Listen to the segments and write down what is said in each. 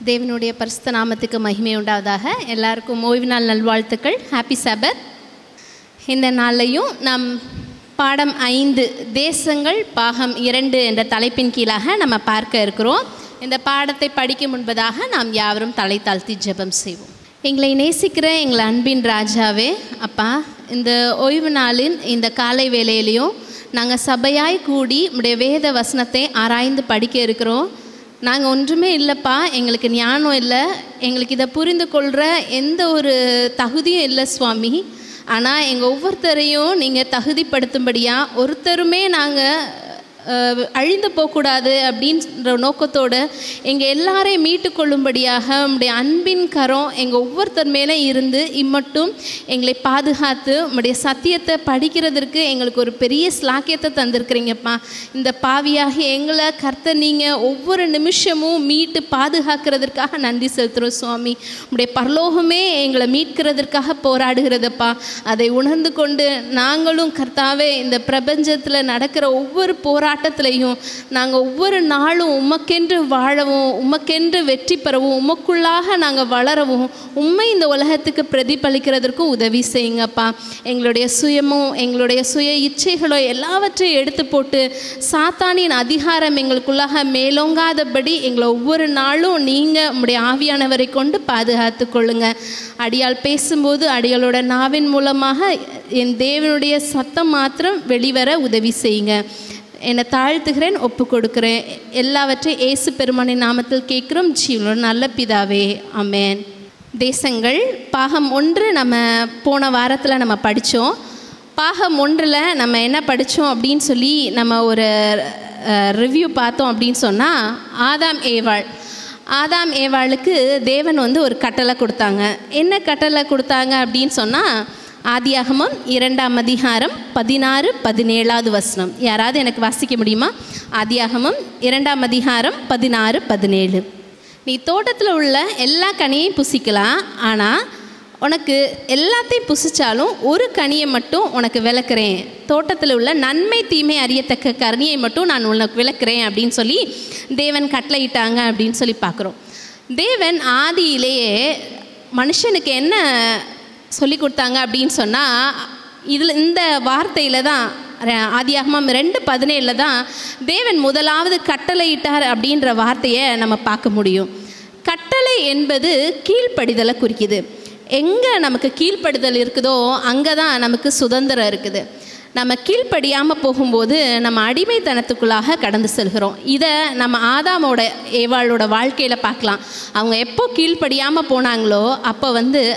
தேவனுடைய பரிசுத்த நாமத்துக்கு மகிமை உண்டாவதாக. எல்லாருக்கும் ஓய்வு நாள் நல்வாழ்த்துக்கள். ஹாப்பி சபத். இந்த நாளையும் நாம் பாடம் 5 தேசங்கள் பாகம் 2 என்ற தலைப்பின் கீழாக நம்ம பார்க்க இருக்கிறோம். இந்த பாடத்தை படிக்கும் முன்பதாக நாம் யாவரும் தலை தாழ்த்தி ஜெபம் செய்வோம். எங்களை நேசிக்கிற எங்கள் அன்பின் ராஜாவே, அப்பா, இந்த ஓய்வு நாளின் இந்த காலை வேளையிலையும் நாங்கள் சபையாய் கூடி உடைய வேத வசனத்தை ஆராய்ந்து படிக்க இருக்கிறோம். நாங்கள் ஒன்றுமே இல்லைப்பா, எங்களுக்கு ஞானம் இல்லை, எங்களுக்கு இதை புரிந்து கொள்கிற எந்த ஒரு தகுதியும் இல்லை சுவாமி. ஆனால் எங்கள் ஒவ்வொருத்தரையும் நீங்கள் தகுதிப்படுத்தும்படியாக ஒருத்தருமே நாங்கள் அழிந்து போகக்கூடாது அப்படின்ற நோக்கத்தோடு எங்கள் எல்லாரையும் மீட்டு கொள்ளும்படியாக உம்முடைய அன்பின் கரம் எங்கள் ஒவ்வொருத்தர் மேலே இருந்து இம்மட்டும் எங்களை பாதுகாத்து உம்முடைய சத்தியத்தை படிக்கிறதுக்கு எங்களுக்கு ஒரு பெரிய ஸ்லாக்கியத்தை தந்திருக்கிறீங்கப்பா. இந்த பாவியாக எங்களை கர்த்தர் நீங்கள் ஒவ்வொரு நிமிஷமும் மீட்டு பாதுகாக்கிறதுக்காக நன்றி செலுத்துகிறோம் சுவாமி. உம்முடைய பரலோகமே எங்களை மீட்கிறதுக்காக போராடுகிறதப்பா. அதை உணர்ந்து கொண்டு நாங்களும் கர்த்தாவே இந்த பிரபஞ்சத்தில் நடக்கிற ஒவ்வொரு போராட்டத்திலையும் நாங்கள் ஒவ்வொரு நாளும் உமக்கென்று வாழவும், உமக்கென்று வெற்றி பெறவும், உமக்குள்ளாக நாங்கள் வளரவும், உண்மை இந்த உலகத்துக்கு பிரதிபலிக்கிறதற்கும் உதவி செய்யுங்கப்பா. எங்களுடைய சுயமும் எங்களுடைய சுய இச்சைகளோ எல்லாவற்றையும் எடுத்து போட்டு சாத்தானின் அதிகாரம் எங்களுக்குள்ளாக மேலோங்காதபடி எங்களை ஒவ்வொரு நாளும் நீங்கள் உம்முடைய ஆவியானவரை கொண்டு பாதுகாத்து கொள்ளுங்க. அடியால் பேசும்போது அடியாளோட நாவின் மூலமாக என் தேவனுடைய சத்தம் மாத்திரம் வெளிவர உதவி செய்யுங்க. என்னை தாழ்த்துகிறேன், ஒப்பு கொடுக்குறேன். எல்லாவற்றையும் இயேசு பெருமானின் நாமத்தில் கேட்குறோம் ஜீவனோட நல்ல பிதாவே, ஆமென். தேசங்கள் பாகம் 1 நம்ம போன வாரத்தில் நம்ம படித்தோம். பாகம் 1 நம்ம என்ன படித்தோம் அப்படின்னு சொல்லி நம்ம ஒரு ரிவ்யூ பார்த்தோம் அப்படின்னு சொன்னால், ஆதாம் ஏவாளுக்கு தேவன் ஒரு கட்டளை கொடுத்தாங்க. என்ன கட்டளை கொடுத்தாங்க அப்படின்னு சொன்னால், ஆதியாகமம் 2ஆம் அதிகாரம் 16-17 வசனம். யாராவது எனக்கு வாசிக்க முடியுமா? ஆதியாகமம் 2ஆம் அதிகாரம் 16-17. நீ தோட்டத்தில் உள்ள எல்லா கனியையும் புசிக்கலாம், ஆனால் உனக்கு எல்லாத்தையும் புசிச்சாலும் ஒரு கனியை மட்டும் உனக்கு விளக்குறேன். தோட்டத்தில் உள்ள நன்மை தீமை அறியத்தக்க கனியை மட்டும் நான் உனக்கு விளக்குறேன் அப்படின்னு சொல்லி தேவன் கட்டளையிட்டாங்க அப்படின்னு சொல்லி பார்க்குறோம். தேவன் ஆதியிலேயே மனுஷனுக்கு என்ன சொல்லி கொடுத்தாங்க அப்படின்னு சொன்னால், இந்த வார்த்தையில் தான் ஆதியாகமம் 2:17 தான் தேவன் முதலாவது கட்டளையிட்டார் அப்படின்ற வார்த்தையை நம்ம பார்க்க முடியும். கட்டளை என்பது கீழ்ப்படிதலை குறிக்குது. எங்கே நமக்கு கீழ்ப்படிதல் இருக்குதோ அங்கே தான் நமக்கு சுதந்திரம் இருக்குது. நம்ம கீழ்ப்படியாமல் போகும்போது நம்ம அடிமைத்தனத்துக்குள்ளாக கடந்து செல்கிறோம். இதை நம்ம ஆதாமோட ஏவாளோட வாழ்க்கையில் பார்க்கலாம். அவங்க எப்போ கீழ்ப்படியாமல் போனாங்களோ அப்போ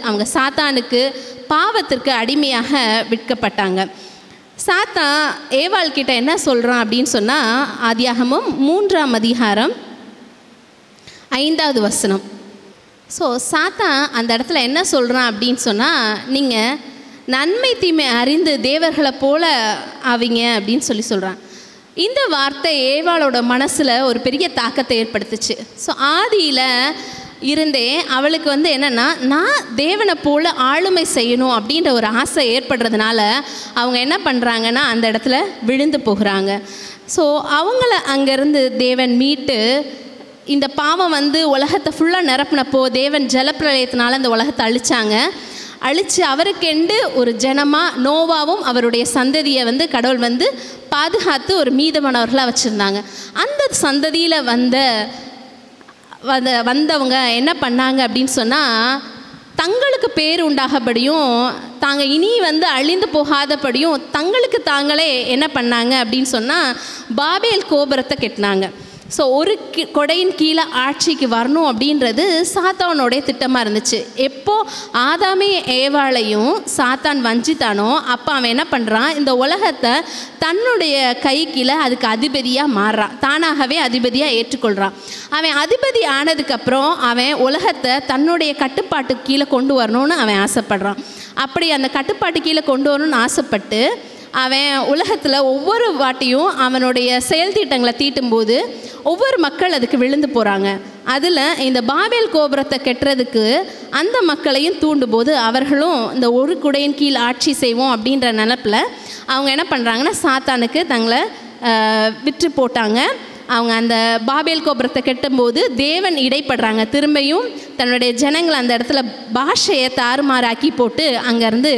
அவங்க சாத்தானுக்கு பாவத்திற்கு அடிமையாக விற்கப்பட்டாங்க. சாத்தான் ஏவாள்கிட்ட என்ன சொல்கிறான் அப்படின்னு சொன்னால், ஆதியாகமம் 3ஆம் அதிகாரம் 5வது வசனம். ஸோ சாத்தான் அந்த இடத்துல என்ன சொல்கிறான் அப்படின்னு சொன்னால், நீங்கள் நன்மை தீமை அறிந்து தேவர்களை போல ஆவீங்க அப்படின்னு சொல்கிறான். இந்த வார்த்தை ஏவாளோட மனசில் ஒரு பெரிய தாக்கத்தை ஏற்படுத்துச்சு. ஸோ ஆதியில் இருந்தே அவளுக்கு என்னென்னா, நான் தேவனை போல ஆளுமை செய்யணும் அப்படின்ற ஒரு ஆசை ஏற்படுறதுனால அவங்க என்ன பண்ணுறாங்கன்னா அந்த இடத்துல விழுந்து போகிறாங்க. ஸோ அவங்கள அங்கேருந்து தேவன் மீட்டு இந்த பாவம் உலகத்தை ஃபுல்லாக நிரப்பினப்போ தேவன் ஜலப்பிரளயத்தினால இந்த உலகத்தை அழித்து அவருக்கெண்டு ஒரு ஜனமாக நோவாவும் அவருடைய சந்ததியை கடவுள் பாதுகாத்து ஒரு மீதமானவர்களாக வச்சுருந்தாங்க. அந்த சந்ததியில் வந்தவங்க என்ன பண்ணாங்க அப்படின்னு சொன்னால், தங்களுக்கு பேர் உண்டாகபடியும் தாங்க இனி அழிந்து போகாதபடியும் தங்களுக்கு தாங்களே என்ன பண்ணாங்க அப்படின்னு சொன்னால், பாபேல் கோபுரத்தை கட்டினாங்க. ஸோ ஒரு கொடையின் கீழே ஆட்சிக்கு வரணும் அப்படின்றது சாத்தானுடைய திட்டமாக இருந்துச்சு. எப்போ ஆதாமே ஏவாளையும் சாத்தான் வஞ்சித்தானோ அப்போ அவன் என்ன பண்ணுறான், இந்த உலகத்தை தன்னுடைய கை கீழே அதுக்கு அதிபதியாக மாறுறான். தானாகவே அதிபதியாக ஏற்றுக்கொள்கிறான். அவன் அதிபதி ஆனதுக்கப்புறம் அவன் உலகத்தை தன்னுடைய கட்டுப்பாட்டு கீழே கொண்டு வரணும்னு அவன் ஆசைப்படுறான். அப்படி அந்த கட்டுப்பாட்டு கீழே கொண்டு வரணும்னு ஆசைப்பட்டு அவன் உலகத்தில் ஒவ்வொரு வாட்டியும் அவனுடைய செயல் திட்டங்களை தீட்டும்போது ஒவ்வொரு மக்கள் அதுக்கு விழுந்து போகிறாங்க. அதில் இந்த பாபேல் கோபுரத்தை கட்டுறதுக்கு அந்த மக்களையும் தூண்டும்போது அவர்களும் இந்த ஒரு குடையின் கீழ் ஆட்சி செய்வோம் அப்படின்ற நினப்பில் அவங்க என்ன பண்ணுறாங்கன்னா சாத்தானுக்கு தங்களை விற்று போட்டாங்க. அவங்க அந்த பாபேல் கோபுரத்தை கட்டும்போது தேவன் இடைப்படுறாங்க. திரும்பியும் தன்னுடைய ஜனங்களை அந்த இடத்துல பாஷையை தாறுமாறாக்கி போட்டு அங்கேருந்து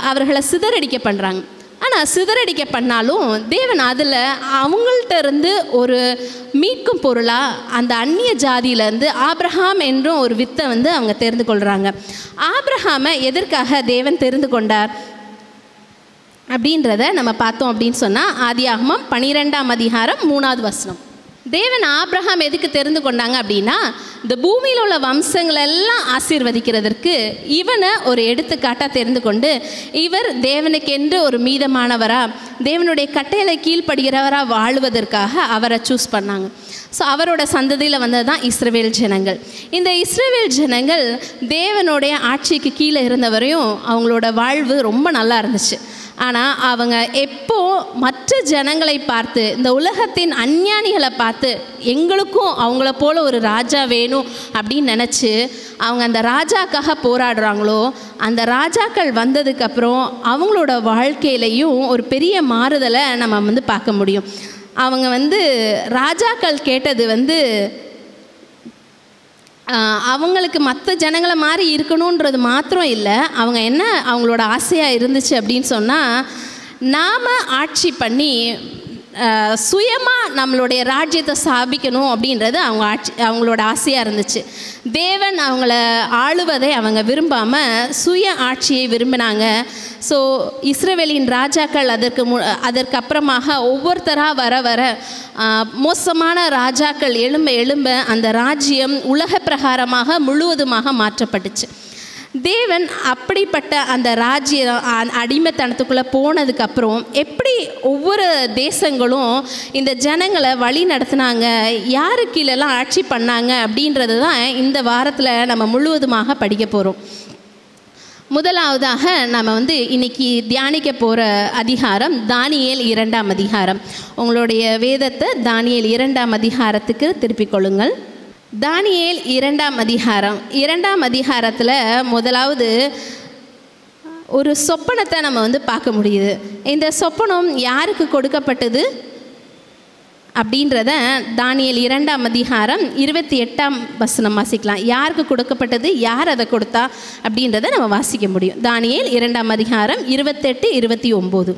அவர்களை சிதறடிக்க பண்ணுறாங்க. ஆனால் சிதறடிக்க பண்ணாலும் தேவன் அதில் அவங்கள்ட்ட இருந்து ஒரு மீட்கும் பொருளாக அந்த அந்நிய ஜாதியிலேருந்து ஆபிரகாம் என்றும் ஒரு வித்தை வந்து அவங்க தெரிந்து கொள்கிறாங்க. ஆபிரகாமை எதற்காக தேவன் தெரிந்து கொண்டார் அப்படின்றத நம்ம பார்த்தோம் அப்படின்னு சொன்னால் ஆதியாகமம் 12ஆம் அதிகாரம் 3வது வசனம். தேவன் ஆபிரகாம் எதுக்கு தெரிந்து கொண்டாங்க அப்படின்னா, இந்த பூமியில் உள்ள வம்சங்கள் எல்லாம் ஆசீர்வதிக்கிறதற்கு இவனை ஒரு எடுத்துக்காட்டாக தெரிந்து கொண்டு, இவர் தேவனுக்கென்று ஒரு மீதமானவரா, தேவனுடைய கட்டளை கீழ்ப்படுகிறவராக வாழுவதற்காக அவரை சூஸ் பண்ணாங்க. ஸோ அவரோட சந்ததியில் வந்தது தான் இஸ்ரவேல் ஜனங்கள். இந்த இஸ்ரவேல் ஜனங்கள் தேவனுடைய ஆட்சிக்கு கீழே இருந்தவரையும் அவங்களோட வாழ்வு ரொம்ப நல்லா இருந்துச்சு. ஆனால் அவங்க எப்போ மற்ற ஜனங்களை பார்த்து, இந்த உலகத்தின் அஞ்ஞானிகளை பார்த்து எங்களுக்கும் அவங்கள போல் ஒரு ராஜா வேணும் அப்படின்னு நினச்சி அவங்க அந்த ராஜாக்காக போராடுறாங்களோ, அந்த ராஜாக்கள் வந்ததுக்கப்புறம் அவங்களோட வாழ்க்கையிலையும் ஒரு பெரிய மாறுதலை நம்ம வந்து பார்க்க முடியும். அவங்க வந்து ராஜாக்கள் கேட்டது வந்து அவங்களுக்கு மற்ற ஜனங்களை மாதிரி இருக்கணுன்றது மாத்திரம் இல்லை, அவங்க என்ன அவங்களோட ஆசையாக இருந்துச்சு அப்படின்னு சொன்னால், நாம் ஆட்சி பண்ணி சுயமாக நம்மளுடைய ராஜ்யத்தை ஸ்தாபிக்கணும் அப்படின்றது அவங்களோட ஆசையாக இருந்துச்சு. தேவன் அவங்கள ஆளுவதை அவங்க விரும்பாமல் சுய ஆட்சியை விரும்பினாங்க. ஸோ இஸ்ரவேலின் ராஜாக்கள் அதற்கப்புறமாக ஒவ்வொருத்தராக வர வர மோசமான ராஜாக்கள் எழும்ப அந்த ராஜ்யம் உலக பிரகாரமாக முழுவதுமாக மாற்றப்பட்டுச்சு. தேவன் அப்படிப்பட்ட அந்த ராஜ்ய அடிமைத்தனத்துக்குள்ளே போனதுக்கப்புறம் எப்படி ஒவ்வொரு தேசங்களும் இந்த ஜனங்களை வழி நடத்தினாங்க, யாரு கீழெல்லாம் ஆட்சி பண்ணாங்க அப்படின்றது தான் இந்த வாரத்தில் நம்ம முழுவதுமாக படிக்க போகிறோம். முதலாவதாக நம்ம வந்து இன்னைக்கு தியானிக்க போகிற அதிகாரம் தானியேல் 2ஆம் அதிகாரம். உங்களுடைய வேதத்தை தானியேல் 2ஆம் அதிகாரத்துக்கு திருப்பிக் கொள்ளுங்கள். தானியேல் 2ஆம் அதிகாரம். 2ஆம் அதிகாரத்தில் முதலாவது ஒரு சொப்பனத்தை நம்ம வந்து பார்க்க முடியுது. இந்த சொப்பனம் யாருக்கு கொடுக்கப்பட்டது அப்படின்றத தானியேல் 2ஆம் அதிகாரம் 28ஆம் வசனம் வாசிக்கலாம். யாருக்கு கொடுக்கப்பட்டது, யார் அதை கொடுத்தா அப்படின்றத நம்ம வாசிக்க முடியும். தானியேல் 2ஆம் அதிகாரம் 28, 29.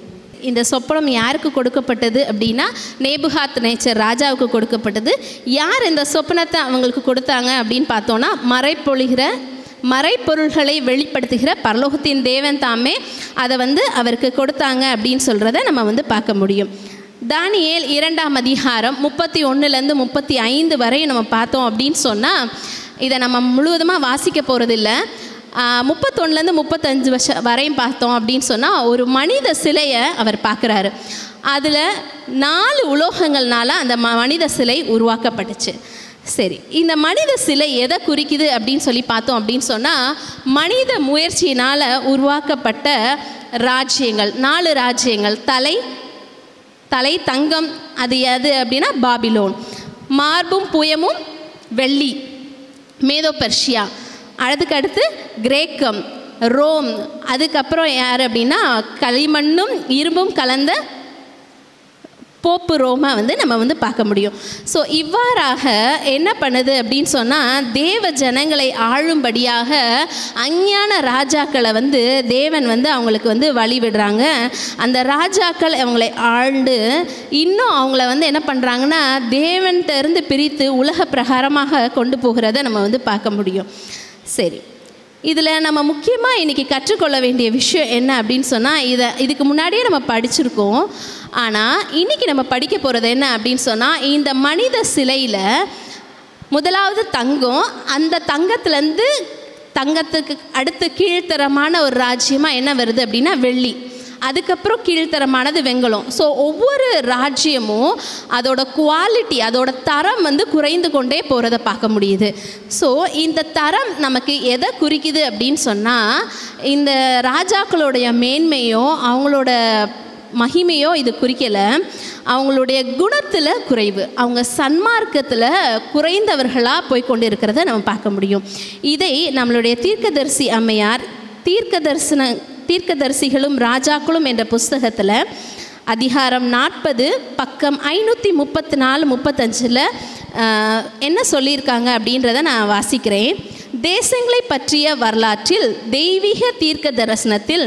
இந்த சொப்பனம் யாருக்கு கொடுக்கப்பட்டது அப்படின்னா, நேபுகாத் நேச்சர் ராஜாவுக்கு கொடுக்கப்பட்டது. யார் இந்த சொப்பனத்தை அவங்களுக்கு கொடுத்தாங்க அப்படின்னு பார்த்தோன்னா, மறைப்பொருள்களை வெளிப்படுத்துகிற பரலோகத்தின் தேவன் தாமே அதை வந்து அவருக்கு கொடுத்தாங்க அப்படின்னு சொல்கிறத நம்ம வந்து பார்க்க முடியும். தானியேல் 2ஆம் அதிகாரம் 31லேருந்து 35 வரை நம்ம பார்த்தோம் அப்படின்னு சொன்னால், இதை நம்ம முழுவதுமாக வாசிக்க போகிறதில்ல. 31லேருந்து 35 வரையும் பார்த்தோம் அப்படின்னு சொன்னால், ஒரு மனித சிலையை அவர் பார்க்குறாரு. அதில் 4 உலோகங்கள்னால அந்த மனித சிலை உருவாக்கப்பட்டுச்சு. சரி, இந்த மனித சிலை எதை குறிக்குது அப்படின்னு சொல்லி பார்த்தோம் அப்படின்னு சொன்னால், மனித முயற்சியினால் உருவாக்கப்பட்ட ராஜ்யங்கள், 4 ராஜ்யங்கள். தலை தங்கம், அது எது அப்படின்னா பாபிலோன். மார்பும் புயமும் வெள்ளி, மேதோ பெர்ஷியா. அதுக்கடுத்து கிரேக்கம், ரோம். அதுக்கப்புறம் யார் அப்படின்னா களிமண்ணும் இரும்பும் கலந்த போப்பு ரோமை வந்து நம்ம வந்து பார்க்க முடியும். ஸோ இவ்வாறாக என்ன பண்ணுது அப்படின்னு சொன்னால், தேவ ஜனங்களை ஆளும்படியாக அஞ்ஞான ராஜாக்களை வந்து தேவன் வந்து அவங்களுக்கு வந்து வழி விடுறாங்க. அந்த ராஜாக்கள் அவங்களை ஆண்டு இன்னும் அவங்கள வந்து என்ன பண்ணுறாங்கன்னா, தேவன்கிட்ட இருந்து பிரித்து உலக பிரகாரமாக கொண்டு போகிறத நம்ம வந்து பார்க்க முடியும். சரி, இதில் நம்ம முக்கியமாக இன்றைக்கி கற்றுக்கொள்ள வேண்டிய விஷயம் என்ன அப்படின்னு சொன்னால், இதுக்கு முன்னாடியே நம்ம படிச்சிருக்கோம். ஆனால் இன்றைக்கி நம்ம படிக்க போகிறது என்ன அப்படின்னு சொன்னால், இந்த மனித சிலையில் முதலாவது தங்கம், அந்த தங்கத்துலேருந்து தங்கத்துக்கு அடுத்து கீழ்த்தரமான ஒரு ராஜ்யமாக என்ன வருது அப்படின்னா வெள்ளி, அதுக்கப்புறம் கீழ்த்தரமானது வெண்கலம். ஸோ ஒவ்வொரு ராஜ்யமும் அதோட குவாலிட்டி, அதோட தரம் வந்து குறைந்து கொண்டே போகிறத பார்க்க முடியுது. ஸோ இந்த தரம் நமக்கு எதை குறிக்குது அப்படின்னு சொன்னால், இந்த ராஜாக்களுடைய மேன்மையோ அவங்களோட மகிமையோ இது குறிக்கலை, அவங்களுடைய குணத்தில் குறைவு, அவங்க சன்மார்க்கத்தில் குறைந்தவர்களாக போய் கொண்டு இருக்கிறத நம்ம பார்க்க முடியும். இதை நம்மளுடைய தீர்க்கதரிசி அம்மையார் தீர்க்கதரிசிகளும் ராஜாக்களும் என்ற புஸ்தகத்தில் அதிகாரம் 40 பக்கம் 534-35 என்ன சொல்லியிருக்காங்க அப்படின்றத நான் வாசிக்கிறேன். தேசங்களை பற்றிய வரலாற்றில் தெய்வீக தீர்க்க தரிசனத்தில்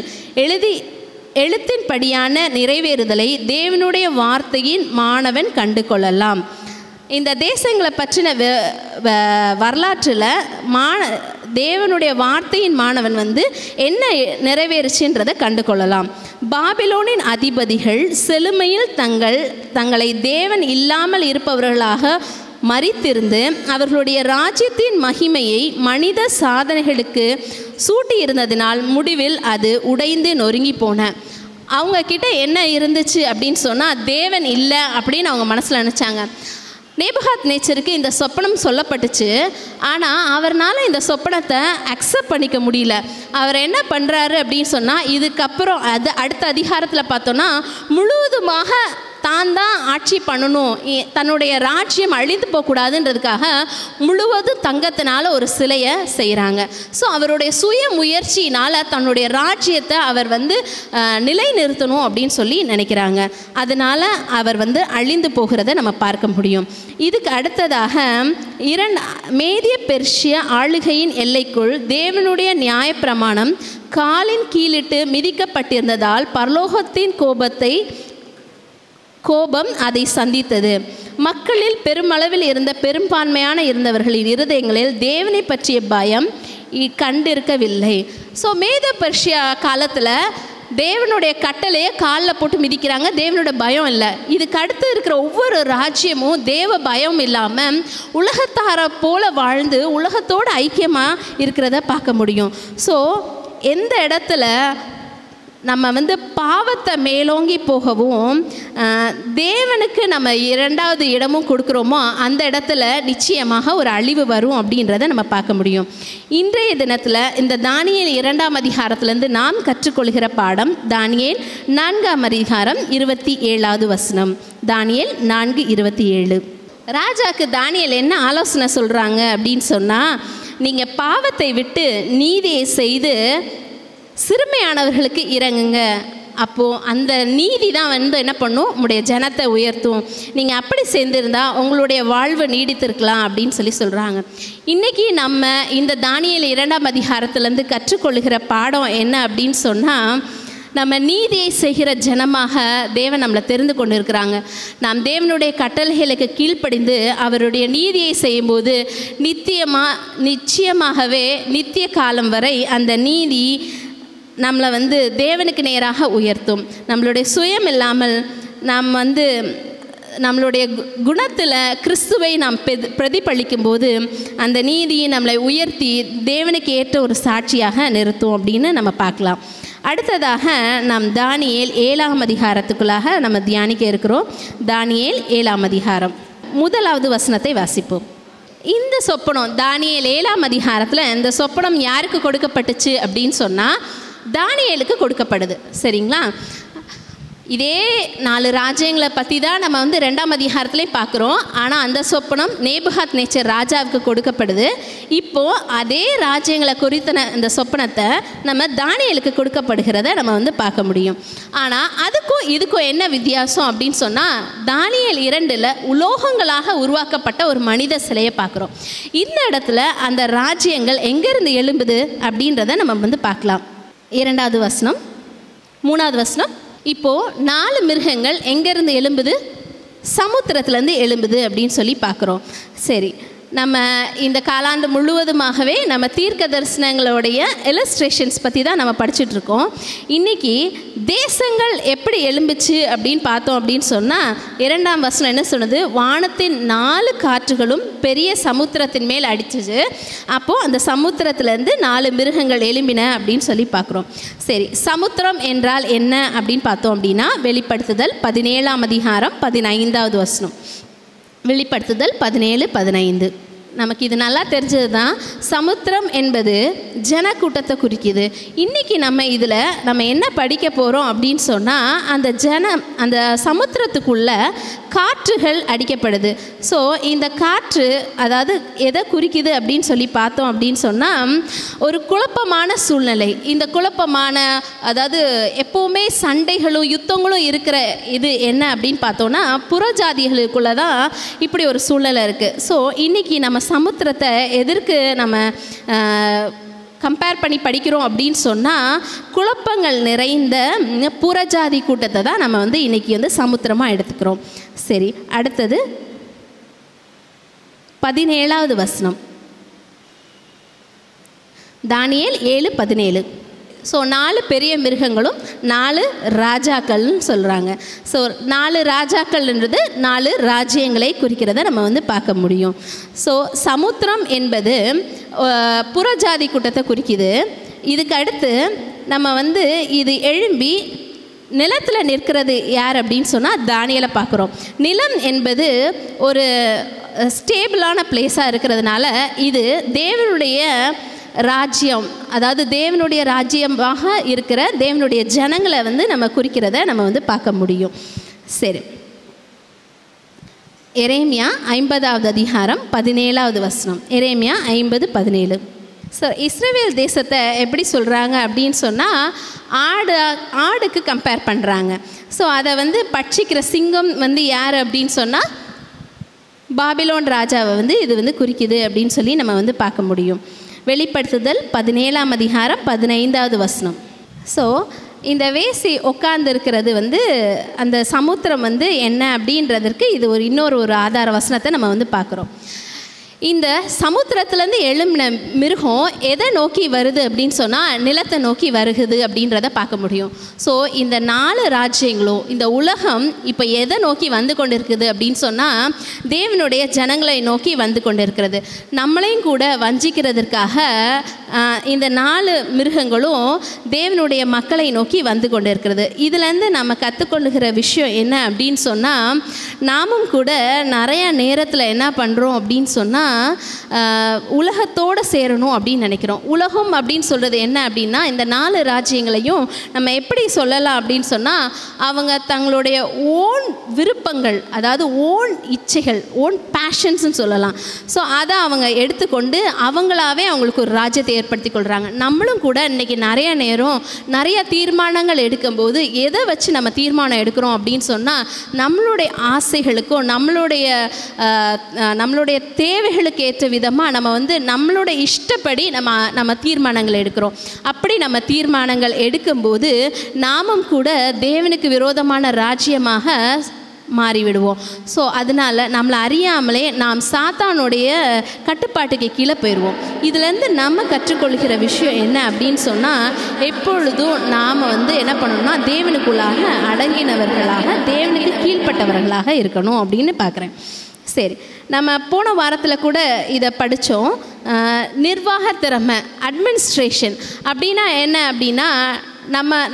எழுத்தின்படியான நிறைவேறுதலை தேவனுடைய வார்த்தையின் மாணவன் கண்டு கொள்ளலாம். இந்த தேசங்களை பற்றின வரலாற்றில் தேவனுடைய வார்த்தையின் மாணவன் என்ன நிறைவேறுச்சுன்றதை கண்டு கொள்ளலாம். பாபிலோனின் அதிபதிகள் செழுமையில் தங்களை தேவன் இல்லாமல் இருப்பவர்களாக மறித்திருந்து அவர்களுடைய ராஜ்யத்தின் மகிமையை மனித சாதனைகளுக்கு சூட்டியிருந்ததினால் முடிவில் அது உடைந்து நொறுங்கி போன. அவங்க கிட்ட என்ன இருந்துச்சு அப்படின்னு சொன்னால் தேவன் இல்லை அப்படின்னு அவங்க மனசில் நினச்சாங்க. நேபுகாத் நேச்சருக்கு இந்த சொப்பனம் சொல்லப்பட்டுச்சு. ஆனால் அவர்னால் இந்த சொப்பனத்தை அக்செப்ட் பண்ணிக்க முடியல. அவர் என்ன பண்ணுறாரு அப்படின்னு சொன்னால், இதுக்கப்புறம் அடுத்த அதிகாரத்தில் பார்த்தோன்னா முழுவதுமாக தான் ஆட்சி பண்ணணும், தன்னுடைய ராஜ்யம் அழிந்து போகக்கூடாதுன்றதுக்காக முழுவதும் தங்கத்தினால ஒரு சிலையை செய்கிறாங்க. ஸோ அவருடைய சுய முயற்சியினால் தன்னுடைய ராஜ்யத்தை அவர் நிலைநிறுத்தணும் அப்படின்னு சொல்லி நினைக்கிறாங்க. அதனால் அவர் அழிந்து போகிறத நம்ம பார்க்க முடியும். இதுக்கு அடுத்ததாக மேதிய பெர்ஷிய ஆளுகையின் எல்லைக்குள் தேவனுடைய நியாயப்பிரமாணம் காலின் கீழிட்டு மிதிக்கப்பட்டிருந்ததால் பரலோகத்தின் கோபம் அதை சந்தித்தது. மக்களில் பெருமளவில் பெரும்பான்மையான இருந்தவர்களின் இருதயங்களில் தேவனை பற்றிய பயம் கண்டிருக்கவில்லை. ஸோ மேத பெர்ஷியா காலத்தில் தேவனுடைய கட்டளையை காலில் போட்டு மிதிக்கிறாங்க. தேவனுடைய பயம் இல்லை. இதுக்கு அடுத்து இருக்கிற ஒவ்வொரு ராஜ்யமும் தேவ பயம் இல்லாமல் உலகத்தாரை போல வாழ்ந்து உலகத்தோடு ஐக்கியமாக இருக்கிறத பார்க்க முடியும். ஸோ எந்த இடத்துல நம்ம பாவத்தை மேலோங்கி போகவும் தேவனுக்கு நம்ம இரண்டாவது இடமும் கொடுக்குறோமோ அந்த இடத்துல நிச்சயமாக ஒரு அழிவு வரும் அப்படின்றத நம்ம பார்க்க முடியும். இன்றைய தினத்தில் இந்த தானியேல் 2ஆம் அதிகாரத்திலேருந்து நாம் கற்றுக்கொள்கிற பாடம் தானியேல் 4ஆம் அதிகாரம் 27வது வசனம். தானியேல் 4:27. ராஜாக்கு தானியேல் என்ன ஆலோசனை சொல்கிறாங்க அப்படின்னு சொன்னால், நீங்கள் பாவத்தை விட்டு நீதியை செய்து சிறுமையானவர்களுக்கு இறங்குங்க, அப்போது அந்த நீதி தான் என்ன பண்ணும், உங்களுடைய ஜனத்தை உயர்த்தும். நீங்கள் அப்படி சேர்ந்திருந்தால் உங்களுடைய வாழ்வு நீடித்திருக்கலாம் அப்படின்னு சொல்கிறாங்க. இன்றைக்கி நம்ம இந்த தானியேல் 2ஆம் அதிகாரத்திலேருந்து கற்றுக்கொள்கிற பாடம் என்ன அப்படின்னு சொன்னால், நம்ம நீதியை செய்கிற ஜனமாக தேவன் நம்மளை தெரிந்து கொண்டு இருக்கிறாங்க. நாம் தேவனுடைய கட்டளைகளுக்கு கீழ்ப்படிந்து அவருடைய நீதியை செய்யும்போது நிச்சயமாகவே நித்திய காலம் வரை அந்த நீதி நம்மளை தேவனுக்கு நேராக உயர்த்தும். நம்மளுடைய சுயம் இல்லாமல் நாம் நம்மளுடைய குணத்தில் கிறிஸ்துவை நாம் பிரதிபலிக்கும் போது அந்த நீதியை நம்மளை உயர்த்தி தேவனுக்கு ஏற்ற ஒரு சாட்சியாக நிறுத்தும் அப்படின்னு நம்ம பார்க்கலாம். அடுத்ததாக நாம் தானியேல் 7ஆம் அதிகாரத்துக்குள்ளாக நம்ம தியானிக்க இருக்கிறோம். தானியேல் 7ஆம் அதிகாரம் 1வது வசனத்தை வாசிப்போம். இந்த சொப்பனம் தானியேல் 7ஆம் அதிகாரத்தில் இந்த சொப்பனம் யாருக்கு கொடுக்கப்பட்டுச்சு அப்படின்னு சொன்னால் தானியேலுக்கு கொடுக்கப்படுது. சரிங்களா? இதே 4 ராஜ்யங்களை பற்றி தான் நம்ம 2ஆம் அதிகாரத்துலேயும் பார்க்குறோம். ஆனால் அந்த சொப்பனம் நேபுகாத் நேச்சர் ராஜாவுக்கு கொடுக்கப்படுது. இப்போது அதே ராஜ்யங்களை குறித்த இந்த சொப்பனத்தை நம்ம தானியேலுக்கு கொடுக்கப்படுகிறத நம்ம பார்க்க முடியும். ஆனால் அதுக்கும் இதுக்கும் என்ன வித்தியாசம் அப்படின்னு சொன்னால், தானியேல் 2ல் உலோகங்களாக உருவாக்கப்பட்ட ஒரு மனித சிலையை பார்க்குறோம். இந்த இடத்துல அந்த ராஜ்யங்கள் எங்கேருந்து எழும்புது அப்படின்றத நம்ம பார்க்கலாம். 2வது வசனம் 3வது வசனம். இப்போது 4 மிருகங்கள் எங்கேருந்து எழும்புது, சமுத்திரத்துலேருந்து எழும்புது அப்படின்னு சொல்லி பார்க்குறோம். சரி, நம்ம இந்த காலாண்டு முழுவதுமாகவே நம்ம தீர்க்க தரிசனங்களுடைய இலஸ்ட்ரேஷன்ஸ் பற்றி தான் நம்ம படிச்சுட்ருக்கோம். இன்றைக்கி தேசங்கள் எப்படி எழும்புச்சு அப்படின்னு பார்த்தோம் அப்படின்னு சொன்னால், 2ஆம் வசனம் என்ன சொன்னது, வானத்தின் 4 காற்றுகளும் பெரிய சமுத்திரத்தின் மேல் அடிச்சிச்சு. அப்போது அந்த சமுத்திரத்துலேருந்து 4 மிருகங்கள் எழும்பின அப்படின்னு சொல்லி பார்க்குறோம். சரி, சமுத்திரம் என்றால் என்ன அப்படின்னு பார்த்தோம் அப்படின்னா, வெளிப்படுத்துதல் 17ஆம் அதிகாரம் 15வது வசனம். வெளிப்படுத்துதல் 17:15. நமக்கு இது நல்லா தெரிஞ்சது தான். சமுத்திரம் என்பது ஜனக்கூட்டத்தை குறிக்குது. இன்றைக்கி நம்ம என்ன படிக்க போகிறோம் அப்படின்னு சொன்னால், அந்த சமுத்திரத்துக்குள்ளே காற்றுகள் அடிக்கப்படுது. ஸோ இந்த காற்று அதாவது எதை குறிக்குது அப்படின்னு சொல்லி பார்த்தோம் அப்படின்னு சொன்னால், ஒரு குழப்பமான சூழ்நிலை. இந்த குழப்பமான அதாவது எப்போவுமே சண்டைகளும் யுத்தங்களும் இருக்கிற இது என்ன அப்படின்னு பார்த்தோன்னா, புறஜாதிகளுக்குள்ளே தான் இப்படி ஒரு சூழ்நிலை இருக்குது. ஸோ இன்றைக்கி நம்ம சமுத்திரத்தை எதற்கு நம்ம கம்பேர் பண்ணி படிக்கிறோம் அப்படின்னு சொன்னால், குழப்பங்கள் நிறைந்த புறஜாதி கூட்டத்தை தான் நம்ம இன்றைக்கி சமுத்திரமாக எடுத்துக்கிறோம். சரி, அடுத்தது 17வது வசனம், தானியேல் 7:17. ஸோ 4 பெரிய மிருகங்களும் 4 ராஜாக்கள்னு சொல்கிறாங்க. ஸோ 4 ராஜாக்கள்ன்றது 4 ராஜ்யங்களை குறிக்கிறத நம்ம பார்க்க முடியும். ஸோ சமுத்திரம் என்பது புறஜாதி கூட்டத்தை குறிக்குது. இதுக்கு அடுத்து நம்ம இது எழும்பி நிலத்தில் நிற்கிறது யார் அப்படின்னு சொன்னால் தானியேலை பார்க்குறோம். நிலம் என்பது ஒரு ஸ்டேபிளான பிளேஸாக இருக்கிறதுனால இது தேவனுடைய ராஜ்யம், அதாவது தேவனுடைய ராஜ்யமாக இருக்கிற தேவனுடைய ஜனங்களை நம்ம குறிக்கிறத நம்ம பார்க்க முடியும். சரி, எரேமியா 50வது அதிகாரம் 17வது வசனம். எரேமியா 50:17. ஸோ இஸ்ரவேல் தேசத்தை எப்படி சொல்கிறாங்க அப்படின்னு சொன்னால், ஆடுக்கு கம்பேர் பண்ணுறாங்க. ஸோ அதை பட்சிக்கிற சிங்கம் யார் அப்படின்னு சொன்னால் பாபிலோன் ராஜாவை இது குறிக்குது அப்படின்னு சொல்லி நம்ம பார்க்க முடியும். வெளிப்படுத்துதல் 17ஆம் அதிகாரம் 15வது வசனம். ஸோ இந்த வேசி உட்கார்ந்துருக்கிறது அந்த சமுத்திரம் என்ன அப்படின்றதற்கு இது இன்னொரு ஆதார வசனத்தை நம்ம பார்க்குறோம். இந்த சமுத்திரத்துலேருந்து எழும்பின மிருகம் எதை நோக்கி வருது அப்படின்னு சொன்னால் நிலத்தை நோக்கி வருகுது அப்படின்றத பார்க்க முடியும். ஸோ இந்த 4 ராஜ்யங்களும் இந்த உலகம் இப்போ எதை நோக்கி வந்து கொண்டு இருக்குது அப்படின்னு சொன்னால் தேவனுடைய ஜனங்களை நோக்கி வந்து கொண்டு இருக்கிறது. நம்மளையும் கூட வஞ்சிக்கிறதுக்காக இந்த 4 மிருகங்களும் தேவனுடைய மக்களை நோக்கி வந்து கொண்டு இருக்கிறது. இதுலேருந்து நம்ம கற்றுக்கொள்ளுகிற விஷயம் என்ன அப்படின்னு சொன்னால், நாமும் கூட நிறையா நேரத்தில் என்ன பண்ணுறோம் அப்படின்னு சொன்னால் உலகத்தோடு சேரணும் அப்படின்னு நினைக்கிறோம். உலகம் அப்படின்னு சொல்கிறது என்ன அப்படின்னா, இந்த 4 ராஜ்யங்களையும் நம்ம எப்படி சொல்லலாம் அப்படின்னு சொன்னால், அவங்க தங்களுடைய ஓன் விருப்பங்கள், அதாவது ஓன் இச்சைகள், ஓன் பேஷன்ஸ்ன்னு சொல்லலாம். ஸோ அதை அவங்க எடுத்துக்கொண்டு அவங்களாவே அவங்களுக்கு ஒரு ராஜ்யத்தை ஏற்படுத்தி கொள்கிறாங்க. நம்மளும் கூட இன்றைக்கி நிறைய நேரம் நிறைய தீர்மானங்கள் எடுக்கும்போது எதை வச்சு நம்ம தீர்மானம் எடுக்கிறோம் அப்படின்னு சொன்னால், நம்மளுடைய ஆசைகளுக்கும் நம்மளுடைய தேவைகளுக்கு ஏற்ற விதமாக நம்ம நம்மளுடைய இஷ்டப்படி நம்ம தீர்மானங்கள் எடுக்கிறோம். அப்படி நம்ம தீர்மானங்கள் எடுக்கும்போது நாமும் கூட தேவனுக்கு விரோதமான ராஜ்யமாக மாறிவிடுவோம். ஸோ அதனால் நம்மளை அறியாமலே நாம் சாத்தானுடைய கட்டுப்பாட்டுக்கு கீழே போயிடுவோம். இதுலேருந்து நம்ம கற்றுக்கொள்கிற விஷயம் என்ன அப்படின்னு சொன்னால், எப்பொழுதும் நாம் என்ன பண்ணணும்னா தேவனுக்குள்ளாக அடங்கினவர்களாக, தேவனுக்கு கீழ்ப்பட்டவர்களாக இருக்கணும் அப்படின்னு பார்க்குறேன். சரி, நம்ம போன வாரத்தில் கூட இதை படித்தோம். நிர்வாக திறமை, அட்மினிஸ்ட்ரேஷன் அப்படின்னா என்ன அப்படின்னா,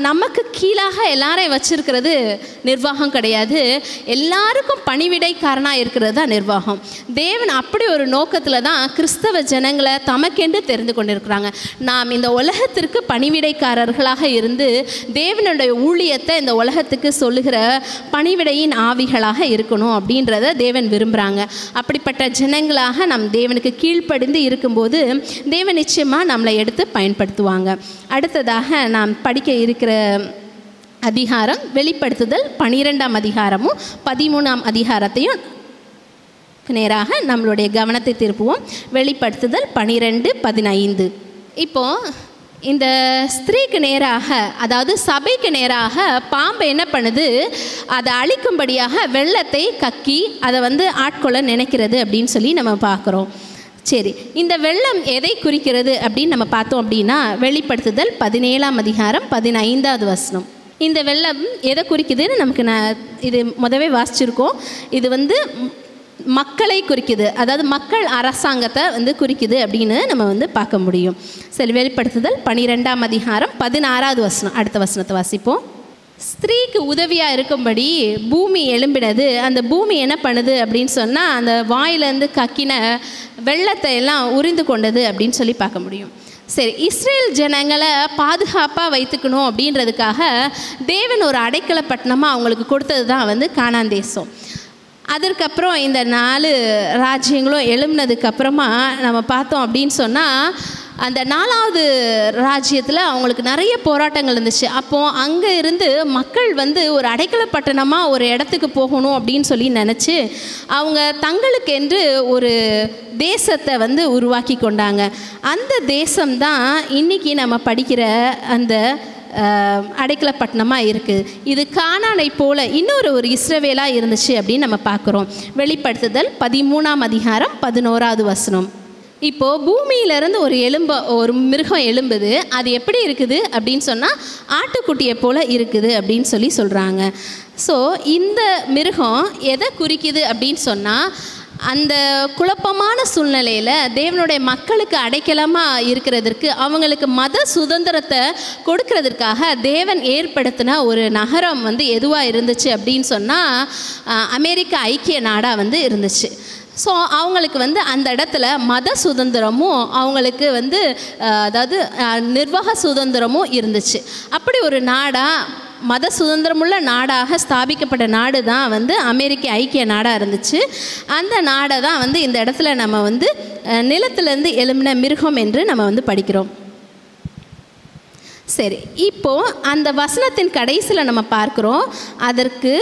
நமக்கு கீழாக எல்லாரையும் வச்சிருக்கிறது நிர்வாகம் கிடையாது. எல்லாருக்கும் பணிவிடைக்காரனாக இருக்கிறது தான் நிர்வாகம். தேவன் அப்படி ஒரு நோக்கத்தில் தான் கிறிஸ்தவ ஜனங்களை தமக்கென்று தெரிந்து கொண்டிருக்கிறாங்க. நாம் இந்த உலகத்திற்கு பணிவிடைக்காரர்களாக இருந்து தேவனுடைய ஊழியத்தை இந்த உலகத்துக்கு சொல்லுகிற பணிவிடையின் ஆவிகளாக இருக்கணும் அப்படின்றத தேவன் விரும்புகிறாங்க. அப்படிப்பட்ட ஜனங்களாக நம் தேவனுக்கு கீழ்ப்படிந்து இருக்கும்போது தேவன் நிச்சயமாக நம்மளை எடுத்து பயன்படுத்துவாங்க. அடுத்ததாக நாம் படிக்க இருக்கிற அதிகாரம் வெளிப்படுத்துதல் 12ஆம் அதிகாரமும் 13ஆம் அதிகாரத்தையும் நேராக நம்மளுடைய கவனத்தை திருப்புவோம். வெளிப்படுத்துதல் 12:15. இப்போது இந்த ஸ்திரீக்கு நேராக, அதாவது சபைக்கு நேராக பாம்பு என்ன பண்ணுது, அதை அழிக்கும்படியாக வெள்ளத்தை கக்கி அதை ஆட்கொள்ள நினைக்கிறது அப்படின்னு சொல்லி நம்ம பார்க்குறோம். சரி, இந்த வெள்ளம் எதை குறிக்கிறது அப்படின்னு நம்ம பார்த்தோம் அப்படின்னா, வெளிப்படுத்துதல் 17ஆம் அதிகாரம் 15வது வசனம். இந்த வெள்ளம் எதை குறிக்குதுன்னு நமக்கு இது முதவே வாசிச்சிருக்கோம். இது மக்களை குறிக்குது, அதாவது மக்கள் அரசாங்கத்தை குறிக்குது அப்படின்னு நம்ம பார்க்க முடியும். சரி, வெளிப்படுத்துதல் 12ஆம் அதிகாரம் 16வது வசனம். அடுத்த வசனத்தை வாசிப்போம். ஸ்திரீக்கு உதவியாக இருக்கும்படி பூமி எழும்பினது. அந்த பூமி என்ன பண்ணுது அப்படின்னு சொன்னால் அந்த வாயிலேருந்து கக்கின வெள்ளத்தை எல்லாம் உறிந்து கொண்டது அப்படின்னு சொல்லி பார்க்க முடியும். சரி, இஸ்ரேல் ஜனங்களை பாதுகாப்பாக வைத்துக்கணும் அப்படின்றதுக்காக தேவன் ஒரு அடைக்கல பட்டணமாக அவங்களுக்கு கொடுத்தது தான் கானான் தேசம். அதற்கப்புறம் இந்த 4 ராஜ்யங்களும் எழும்பினதுக்கப்புறமா நம்ம பார்த்தோம் அப்படின்னு சொன்னால் அந்த 4வது ராஜ்யத்தில் அவங்களுக்கு நிறைய போராட்டங்கள் இருந்துச்சு. அப்போது அங்கே இருந்து மக்கள் ஒரு அடைக்கல பட்டணமாக ஒரு இடத்துக்கு போகணும் அப்படின்னு சொல்லி நினச்சி அவங்க தங்களுக்கென்று ஒரு தேசத்தை உருவாக்கி கொண்டாங்க. அந்த தேசம்தான் இன்றைக்கி நம்ம படிக்கிற அந்த அடைக்கல பட்டணமாக இருக்குது. இது கானானை போல இன்னொரு இஸ்ரவேலாக இருந்துச்சு அப்படின்னு நம்ம பார்க்குறோம். வெளிப்படுத்துதல் 13ஆம் அதிகாரம் 11வது வசனம். இப்போது பூமியிலேருந்து ஒரு மிருகம் எழும்புது. அது எப்படி இருக்குது அப்படின்னு சொன்னால் ஆட்டுக்குட்டியை போல் இருக்குது அப்படின்னு சொல்கிறாங்க. ஸோ இந்த மிருகம் எதை குறிக்குது அப்படின்னு சொன்னால் அந்த குழப்பமான சூழ்நிலையில் தேவனுடைய மக்களுக்கு அடைக்கலமாக இருக்கிறதற்கு அவங்களுக்கு மத சுதந்திரத்தை கொடுக்கறதற்காக தேவன் ஏற்படுத்தின ஒரு நகரம் எதுவாக இருந்துச்சு அப்படின்னு சொன்னால் அமெரிக்க ஐக்கிய நாடாக இருந்துச்சு. ஸோ அவங்களுக்கு அந்த இடத்துல மத சுதந்திரமும் அவங்களுக்கு அதாவது நிர்வாக சுதந்திரமும் இருந்துச்சு. அப்படி ஒரு நாடாக மத சுதந்திரமுள்ள நாடாக ஸ்தாபிக்கப்பட்ட நாடு தான் அமெரிக்க ஐக்கிய நாடாக இருந்துச்சு. அந்த நாடை தான் இந்த இடத்துல நம்ம நிலத்திலேருந்து எழும்பின மிருகம் என்று நம்ம படிக்கிறோம். சரி, இப்போது அந்த வசனத்தின் கடைசியில் நம்ம பார்க்குறோம், அதற்கு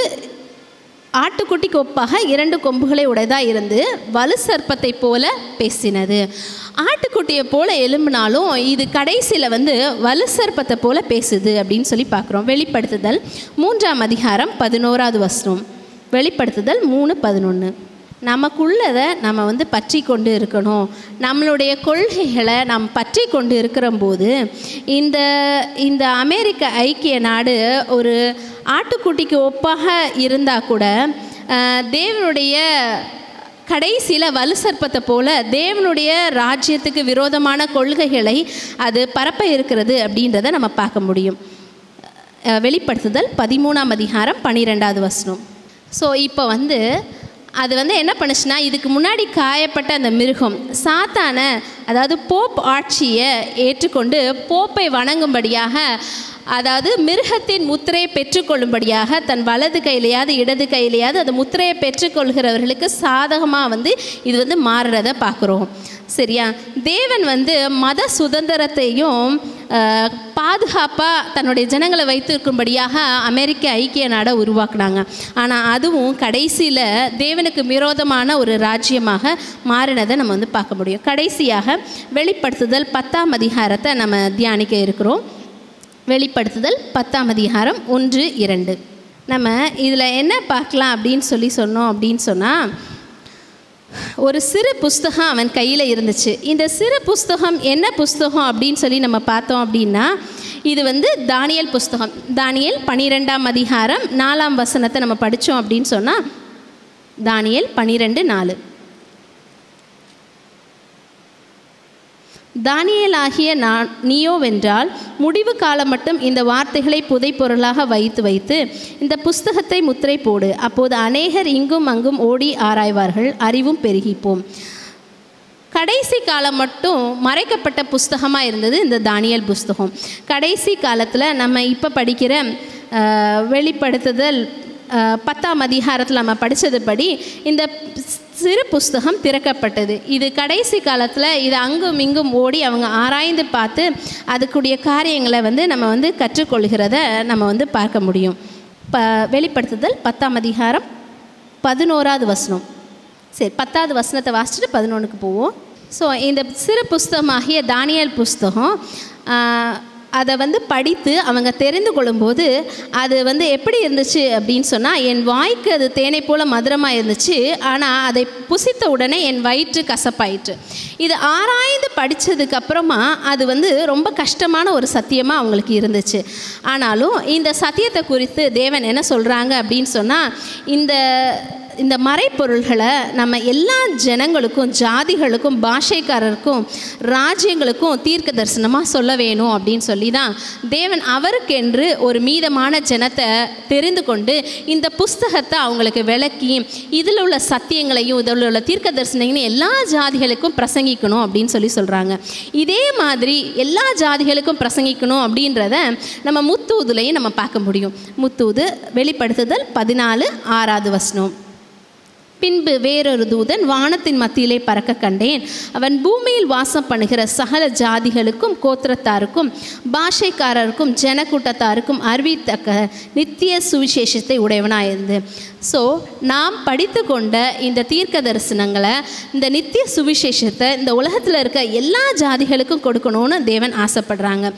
ஆட்டுக்குட்டிக்கு ஒப்பாக 2 கொம்புகளை உடையதாக இருந்து வலு சர்ப்பத்தை போல பேசினது. ஆட்டுக்குட்டியை போல எழும்பினாலும் இது கடைசியில் வலு சர்ப்பத்தை போல பேசுது அப்படின்னு சொல்லி பார்க்குறோம். வெளிப்படுத்துதல் 3ஆம் அதிகாரம் 11வது வசனம். வெளிப்படுத்துதல் 3:11. நமக்குள்ளதை நம்ம பற்றி கொண்டு இருக்கணும். நம்மளுடைய கொள்கைகளை நாம் பற்றி கொண்டு இருக்கிறம்போது இந்த அமெரிக்க ஐக்கிய நாடு ஒரு ஆட்டுக்குட்டிக்கு ஒப்பாக இருந்தால் கூட தேவனுடைய கடைசியில் வலு சர்ப்பத்தை போல தேவனுடைய ராஜ்யத்துக்கு விரோதமான கொள்கைகளை அது பரப்ப இருக்கிறது அப்படின்றத நம்ம பார்க்க முடியும். வெளிப்படுத்துதல் 13ஆம் அதிகாரம் 12வது வசனம். ஸோ இப்போ அது என்ன பண்ணுச்சுன்னா இதுக்கு முன்னாடி காயப்பட்ட அந்த மிருகம் சாத்தான அதாவது போப் ஆட்சியை ஏற்றுக்கொண்டு போப்பை வணங்கும்படியாக அதாவது மிருகத்தின் முத்திரையை பெற்றுக்கொள்ளும்படியாக தன் வலது கையிலையாவது இடது கையிலையாவது அந்த முத்திரையை பெற்றுக்கொள்கிறவர்களுக்கு சாதகமாக இது மாறுறதை பார்க்குறோம். சரியா? தேவன் மத சுதந்திரத்தையும் பாதுகாப்பாக தன்னுடைய ஜனங்களை வைத்திருக்கும்படியாக அமெரிக்க ஐக்கிய நாடை உருவாக்குனாங்க. ஆனால் அதுவும் கடைசியில் தேவனுக்கு விரோதமான ஒரு ராஜ்யமாக மாறினதை நம்ம பார்க்க முடியும். கடைசியாக வெளிப்படுத்துதல் 10ஆம் அதிகாரத்தை நம்ம தியானிக்க இருக்கிறோம். வெளிப்படுத்துதல் 10ஆம் அதிகாரம் 1-2. நம்ம இதில் என்ன பார்க்கலாம் அப்படின்னு சொன்னோம் அப்படின்னு சொன்னால் ஒரு சிறு புஸ்தகம் அவன் கையில் இருந்துச்சு. இந்த சிறு புஸ்தகம் என்ன புஸ்தகம் அப்படின்னு நம்ம பார்த்தோம் அப்படின்னா இது தானியேல் புஸ்தகம். தானியேல் 12ஆம் அதிகாரம் 4ஆம் வசனத்தை நம்ம படித்தோம் அப்படின்னு சொன்னால் தானியேல் 12:4. தானியேலாகிய நீயோவென்றால் முடிவு காலம் மட்டும் இந்த வார்த்தைகளை புதைப்பொருளாக வைத்து இந்த புஸ்தகத்தை முத்திரை போடு. அப்போது அநேகர் இங்கும் அங்கும் ஓடி ஆராய்வார்கள், அறிவும் பெருகிப்போம். கடைசி காலம் மட்டும் மறைக்கப்பட்ட புஸ்தகமாக இருந்தது இந்த தானியேல் புஸ்தகம். கடைசி காலத்தில் நம்ம இப்போ படிக்கிற வெளிப்படுத்துதல் 10ஆம் அதிகாரத்தில் நம்ம படித்ததுபடி இந்த சிறு புஸ்தகம் திறக்கப்பட்டது. இது கடைசி காலத்தில் இது அங்கும் இங்கும் ஓடி அவங்க ஆராய்ந்து பார்த்து அதுக்குரிய காரியங்களை நம்ம கற்றுக்கொள்கிறத நம்ம பார்க்க முடியும். வெளிப்படுத்துதல் 10ஆம் அதிகாரம் 11வது வசனம். சரி, 10வது வசனத்தை வாசிச்சுட்டு 11க்கு போவோம். ஸோ இந்த சிறு புஸ்தகமாகிய தானியேல் புஸ்தகம் அதை படித்து அவங்க தெரிந்து கொள்ளும்போது அது எப்படி இருந்துச்சு அப்படின்னு சொன்னால் என் வாய்க்கு அது தேனை போல் மதுரமாக இருந்துச்சு, ஆனால் அதை புசித்த உடனே என் வயிற்று கசப்பாயிற்று. இது ஆராய்ந்து படித்ததுக்கப்புறமா அது ரொம்ப கஷ்டமான ஒரு சத்தியமாக அவங்களுக்கு இருந்துச்சு. ஆனாலும் இந்த சத்தியத்தை குறித்து தேவன் என்ன சொல்கிறாங்க அப்படின்னு சொன்னால் இந்த மறைப்பொருள்களை நம்ம எல்லா ஜனங்களுக்கும், ஜாதிகளுக்கும், பாஷைக்காரருக்கும், ராஜ்யங்களுக்கும் தீர்க்க தரிசனமாக சொல்ல வேணும் அப்படின்னு சொல்லி தான் தேவன் அவருக்கென்று ஒரு மீதமான ஜனத்தை தெரிந்து கொண்டு இந்த புஸ்தகத்தை அவங்களுக்கு விளக்கி இதில் உள்ள சத்தியங்களையும் இதில் உள்ள தீர்க்க தரிசனங்களையும் எல்லா ஜாதிகளுக்கும் பிரசங்கிக்கணும் அப்படின்னு சொல்லி சொல்கிறாங்க. இதே மாதிரி எல்லா ஜாதிகளுக்கும் பிரசங்கிக்கணும் அப்படின்றத நம்ம முத்தூதுலையும் நம்ம பார்க்க முடியும். முத்தூது வெளிப்படுத்துதல் 14:6 பின்பு வேறொரு தூதன் வானத்தின் மத்தியிலே பறக்க கண்டேன். அவன் பூமியில் வாசம் பண்ணுகிற சகல ஜாதிகளுக்கும், கோத்திரத்தாருக்கும், பாஷைக்காரருக்கும், ஜனக்கூட்டத்தாருக்கும் அறிவித்தக்க நித்திய சுவிசேஷத்தை உடையவனாயிருந்து. ஸோ நாம் படித்து கொண்ட இந்த தீர்க்க தரிசனங்களை, இந்த நித்திய சுவிசேஷத்தை இந்த உலகத்தில் இருக்க எல்லா ஜாதிகளுக்கும் கொடுக்கணும்னு தேவன் ஆசைப்படுறாங்க.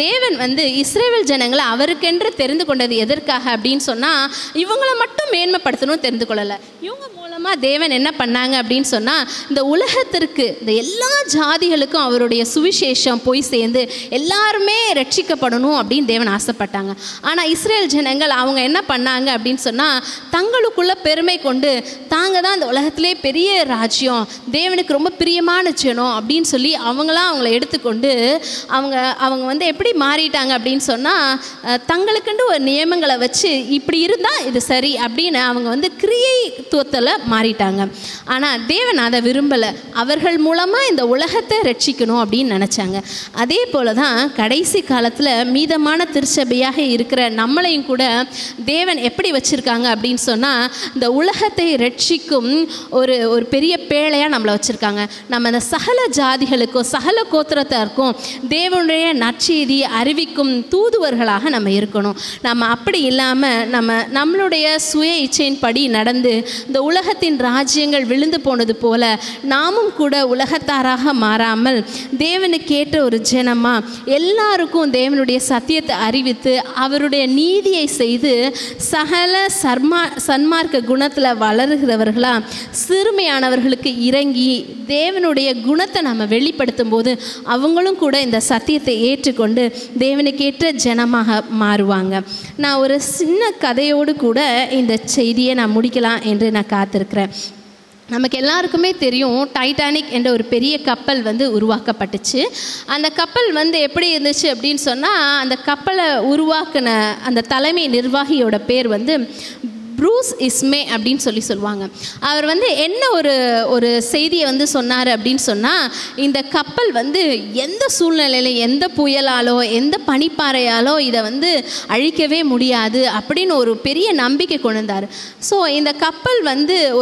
தேவன் இஸ்ரேல் ஜனங்களை அவருக்கென்று தெரிந்து கொண்டது எதற்காக அப்படின்னு சொன்னால், இவங்களை மட்டும் மேன்மைப்படுத்தணும்னு தெரிந்து கொள்ளலை. இவங்க மூலமாக தேவன் என்ன பண்ணாங்க அப்படின்னு சொன்னால், இந்த உலகத்திற்கு, இந்த எல்லா ஜாதிகளுக்கும் அவருடைய சுவிசேஷம் போய் சேர்ந்து எல்லாருமே ரட்சிக்கப்படணும் அப்படின்னு தேவன் ஆசைப்பட்டாங்க. ஆனால் இஸ்ரேல் ஜனங்கள் அவங்க என்ன பண்ணாங்க அப்படின்னு சொன்னால், தங்களுக்குள்ள பெருமை கொண்டு தாங்க தான் இந்த உலகத்திலே பெரிய ராஜ்யம், தேவனுக்கு ரொம்ப பிரியமான ஜனம் அப்படின்னு சொல்லி அவங்கள எடுத்துக்கொண்டு அவங்க எப்படி மாறிட்டாங்க அப்படின்னு சொன்னால், தங்களுக்குண்டு ஒரு நியமங்களை வச்சு இப்படி இருந்தால் இது சரி அப்படின்னு அவங்க கிரியைத்துவத்தில் மாறிட்டாங்க. ஆனால் தேவன் அதை விரும்பலை. அவர்கள் மூலமாக இந்த உலகத்தை ரட்சிக்கணும் அப்படின்னு நினச்சாங்க. அதே போல தான் கடைசி காலத்தில் மீதமான திருச்சபையாக இருக்கிற நம்மளையும் கூட தேவன் எப்படி வச்சுருக்காங்க அப்படின்னு சொன்னால், இந்த உலகத்தை ரட்சிக்கும் ஒரு பெரிய பேழையாக நம்மளை வச்சுருக்காங்க. நம்ம இந்த சகல ஜாதிகளுக்கும், சகல கோத்திரத்தாருக்கும் தேவனுடைய நற்செய்தியை அறிவிக்கும் தூதுவர்களாக நம்ம இருக்கணும். நம்ம அப்படி இல்லாமல் நம்மளுடைய சுய இச்சையின் படி நடந்து இந்த உலகத்தின் ராஜ்யங்கள் விழுந்து போனது போல நாமும் கூட உலகத்தாராக மாறாமல் தேவனுக்கு ஏற்ற ஒரு ஜனமாக எல்லாருக்கும் தேவனுடைய சத்தியத்தை அறிவித்து அவருடைய நீதியை செய்து சகல சன்மார்க்க குணத்தில் வளருகிறவர்களா சிறுமையானவர்களுக்கு இறங்கி தேவனுடைய குணத்தை நம்ம வெளிப்படுத்தும் போது அவங்களும் கூட இந்த சத்தியத்தை ஏற்றுக்கொண்டு தேவனுக்கு ஏற்ற ஜனமாக மாறுவாங்க. நான் ஒரு சின்ன கதையோடு கூட இந்த செய்தியை நான் முடிக்கலாம் என்று நான் காத்திருக்கிறேன். நமக்கு எல்லாருக்குமே தெரியும், டைட்டானிக் என்ற ஒரு பெரிய கப்பல் உருவாக்கப்பட்டுச்சு. அந்த கப்பல் எப்படி இருந்துச்சு அப்படின்னு சொன்னால், அந்த கப்பலை உருவாக்கின அந்த தலைமை நிர்வாகியோட பேர் ப்ரூஸ் இஸ்மே அப்படின்னு சொல்லுவாங்க. அவர் என்ன ஒரு செய்தியை சொன்னார் அப்படின்னு சொன்னால், இந்த கப்பல் எந்த சூழ்நிலையில், எந்த புயலாலோ எந்த பனிப்பாறையாலோ இதை அழிக்கவே முடியாது அப்படின்னு ஒரு பெரிய நம்பிக்கை கொண்டு வந்தார். ஸோ இந்த கப்பல்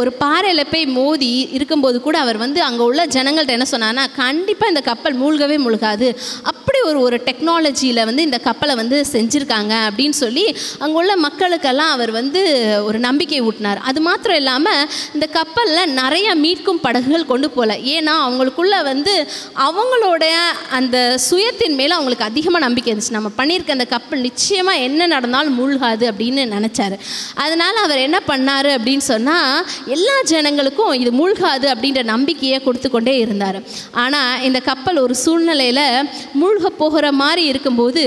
ஒரு பாறையில் போய் மோதி இருக்கும்போது கூட அவர் அங்கே உள்ள ஜனங்கள்ட்ட என்ன சொன்னார்னா, கண்டிப்பாக இந்த கப்பல் மூழ்கவே மூழ்காது, அப்படி ஒரு டெக்னாலஜியில் இந்த கப்பலை செஞ்சுருக்காங்க அப்படின்னு சொல்லி அங்கே உள்ள மக்களுக்கெல்லாம் அவர் ஒரு நம்பிக்கை ஊட்டினார். அது மாத்திரம் இல்லாமல் இந்த கப்பலில் நிறைய மீட்கும் படகுகள் கொண்டு போகல. ஏன்னா அவங்களுக்குள்ள அவங்களோட அந்த சுயத்தின் மேலே அவங்களுக்கு அதிகமாக நம்பிக்கை இருந்துச்சு. நம்ம பண்ணியிருக்க அந்த கப்பல் நிச்சயமாக என்ன நடந்தாலும் மூழ்காது அப்படின்னு நினச்சாரு. அதனால் அவர் என்ன பண்ணார் அப்படின்னு சொன்னால், எல்லா ஜனங்களுக்கும் இது மூழ்காது அப்படின்ற நம்பிக்கையை கொடுத்து கொண்டே இருந்தார். ஆனால் இந்த கப்பல் ஒரு சூழ்நிலையில் மூழ்க போகிற மாதிரி இருக்கும்போது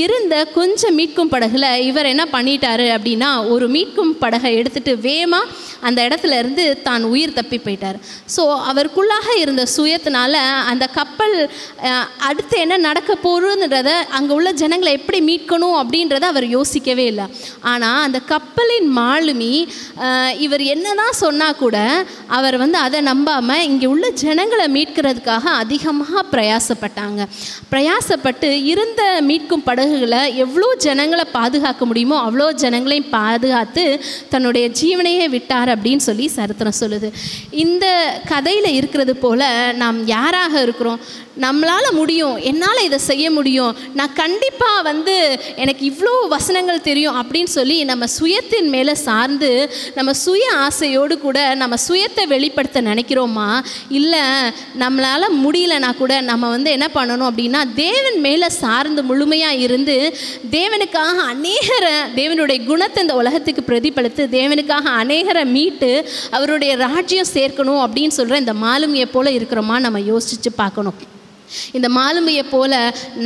இருந்த கொஞ்சம் மீட்கும் படகுல இவர் என்ன பண்ணிட்டாரு அப்படின்னா, ஒரு மீட்கும் படகை எடுத்துட்டு வேமா அந்த இடத்துல இருந்து தான் உயிர் தப்பி போயிட்டார். ஸோ அவருக்குள்ளாக இருந்த சுயத்தினால அந்த கப்பல் அடுத்து என்ன நடக்க போகிறதுன்றத, அங்கே உள்ள ஜனங்களை எப்படி மீட்கணும் அப்படின்றத அவர் யோசிக்கவே இல்லை. ஆனால் அந்த கப்பலின் மாலுமி இவர் என்னதான் சொன்னால் கூட அவர் அதை நம்பாமல் இங்கே உள்ள ஜனங்களை மீட்கிறதுக்காக அதிகமாக பிரயாசப்பட்டு இருந்த மீட்கும் படகுகளை எவ்வளோ ஜனங்களை பாதுகாக்க முடியுமோ அவ்வளோ ஜனங்களையும் பாதுகாத்து தன்னுடைய ஜீவனையே விட்டார் அப்படின்னு சொல்லி சரித்திரம் சொல்லுது. இந்த கதையில் இருக்கிறது போல நாம் யாராக இருக்கிறோம்? நம்மளால் முடியும், என்னால் இதை செய்ய முடியும், நான் கண்டிப்பாக எனக்கு இவ்வளோ வசனங்கள் தெரியும் அப்படின்னு சொல்லி நம்ம சுயத்தின் மேலே சார்ந்து நம்ம சுய ஆசையோடு கூட நம்ம சுயத்தை வெளிப்படுத்த நினைக்கிறோமா? இல்லை நம்மளால் முடியலனா கூட நம்ம என்ன பண்ணணும் அப்படின்னா, தேவன் மேலே சார்ந்து முழுமையாக இருந்து தேவனுக்காக தேவனுடைய குணத்தை இந்த உலகத்துக்கு பிரதிபலித்து தேவனுக்காக அநேகரை மீட்டு அவருடைய ராஜ்யம் சேர்க்கணும் அப்படின்னு சொல்கிற இந்த மாலுமியை போல் இருக்கிறோமா நம்ம யோசித்து பார்க்கணும். இந்த மாலுமியை போல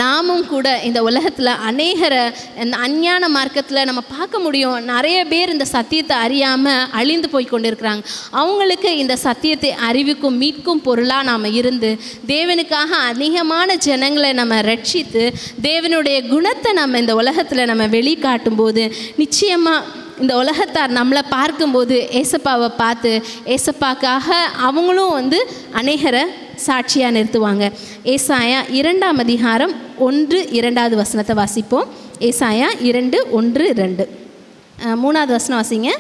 நாமும் கூட இந்த உலகத்தில் அநேகரை இந்த அஞ்ஞான மார்க்கத்தில் நம்ம பார்க்க முடியும். நிறைய பேர் இந்த சத்தியத்தை அறியாமல் அழிந்து போய் கொண்டிருக்கிறாங்க. அவங்களுக்கு இந்த சத்தியத்தை அறிவிக்கும் மீட்கும் பொருளாக நாம் இருந்து தேவனுக்காக அதிகமான ஜனங்களை நம்ம ரட்சித்து தேவனுடைய குணத்தை நம்ம இந்த உலகத்தில் நம்ம வெளிக்காட்டும் போது நிச்சயமாக இந்த உலகத்தார் நம்மளை பார்க்கும்போது ஏசப்பாவை பார்த்து ஏசப்பாக்காக அவங்களும் அநேகரை சாட்சியாக நிறுத்துவாங்க. ஏசாயா 2ஆம் அதிகாரம் 1-2 வசனத்தை வாசிப்போம். ஏசாயா 2:1-2. 3வது வசனம் வாசிங்க.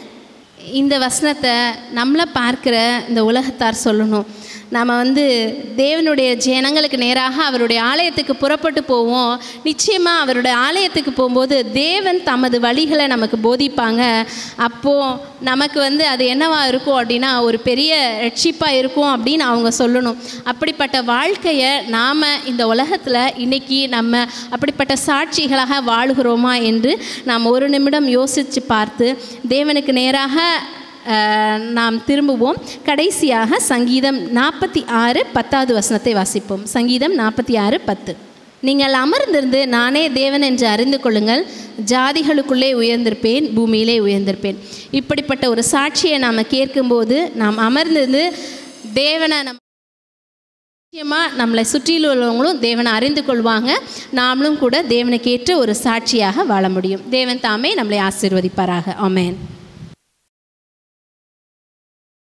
இந்த வசனத்தை நம்மளை பார்க்குற இந்த உலகத்தார் சொல்லணும். நம்ம தேவனுடைய ஜனங்களுக்கு நேராக அவருடைய ஆலயத்துக்கு புறப்பட்டு போவோம். நிச்சயமாக அவருடைய ஆலயத்துக்கு போகும்போது தேவன் தமது வழிகளை நமக்கு போதிப்பாங்க. அப்போது நமக்கு அது என்னவாக இருக்கும் அப்படின்னா ஒரு பெரிய ரட்சிப்பாக இருக்கும் அப்படின்னு அவங்க சொல்லணும். அப்படிப்பட்ட வாழ்க்கையை நாம் இந்த உலகத்தில் இன்றைக்கி நம்ம அப்படிப்பட்ட சாட்சிகளாக வாழுகிறோமா என்று நாம் ஒரு நிமிடம் யோசித்து பார்த்து தேவனுக்கு நேராக நாம் திரும்புவோம். கடைசியாக சங்கீதம் 46:10 வசனத்தை வாசிப்போம். சங்கீதம் 46:10. நீங்கள் அமர்ந்திருந்து நானே தேவன் என்று அறிந்து கொள்ளுங்கள், ஜாதிகளுக்குள்ளே உயர்ந்திருப்பேன், பூமியிலே உயர்ந்திருப்பேன். இப்படிப்பட்ட ஒரு சாட்சியை நாம் கேட்கும்போது நாம் அமர்ந்திருந்து தேவனை நிச்சயமாக நம்மளை சுற்றியில் உள்ளவங்களும் தேவனை அறிந்து கொள்வாங்க. நாமளும் கூட தேவனுக்கேற்ற ஒரு சாட்சியாக வாழ முடியும். தேவன் தாமே நம்மளை ஆசீர்வதிப்பாராக. ஆமென்.